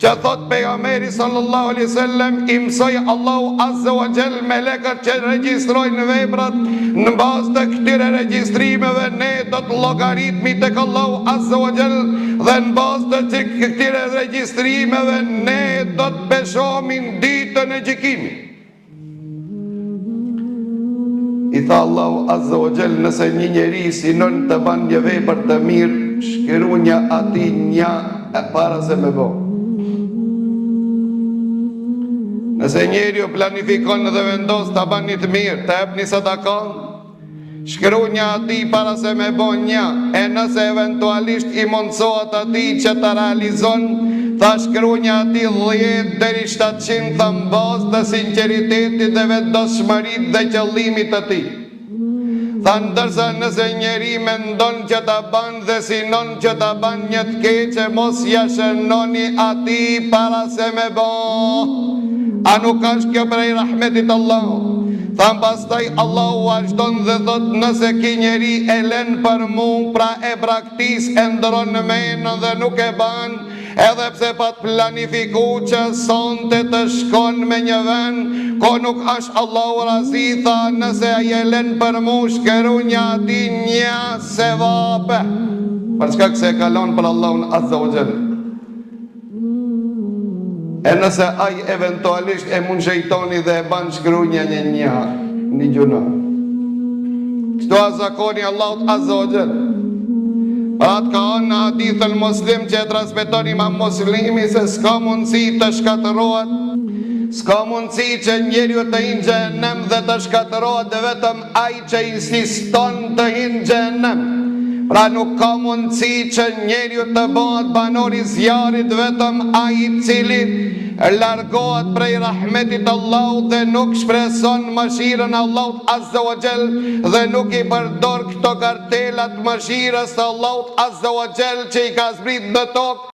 që thot pejgamberi sallallahu alaihi wasallam, i mësoi Allahu azza wa jall melekët që regjistrojnë veprat, në bazë të këtyre regjistrimeve ne do të llogaritmi tek Allahu azza wa jall, dhe në bazë të këtyre regjistrimeve ne do të peshohemi në ditën e gjykimit. I tha Allahu azza wa jall, nëse një njeri sinon të ban një vepër të mirë, shkruajnë atij një para se me bë. Nëse njeri u planifikon dhe vendos të ban një të mirë, të jep një sadakon, shkruajnë atij para se me bë një, e nëse eventualisht i mundsohet atij që të realizon, tha shkruajnë atij 10 deri 700 tha në bazë të sinqeritetit dhe vetëdijshmërisë dhe qëllimit të tij. Tha ndërsa nëse njeri mendon që ta ban dhe sinon që ta ban një të keqe, mos ja shënoni atij para se me bë. A nuk është kjo prej rahmetit Allahu? Than pastaj Allahu vazhdon dhe thot, nëse ki njeri e len për mu, pra e praktis, e ndron në menën dhe nuk e ban, edhe pse pat planifiku që sonte të shkon me një ven, ko nuk është Allahu razi, tha nëse e len për mu, shkruajnë ati një sevape, për shkak se kalon për Allahun azza wa jall. E nëse aj eventualisht e mund shejtoni dhe e ban, shkruajnë një gjuna. Kështu a zakoni Allahut azza wa jall. Atë ka në hadithën Muslim që e transmeton Imam Muslimi, se s'ka mundësi të shkatërohet, s'ka mundësi që njeriu të hinë xhenem dhe të shkatërohet, dhe vetëm ai që insiston të hinë xhenem. Pra nuk ka mundësi që njeriu të bëhet banor i zjarrit, vetëm ai i cili largohet prej rahmetit Allahut dhe nuk shpreson mëshirën Allahut azza wa jall dhe nuk i përdor këto kartelat mëshirës të Allahut azza wa jall që i ka zbrit në tokë.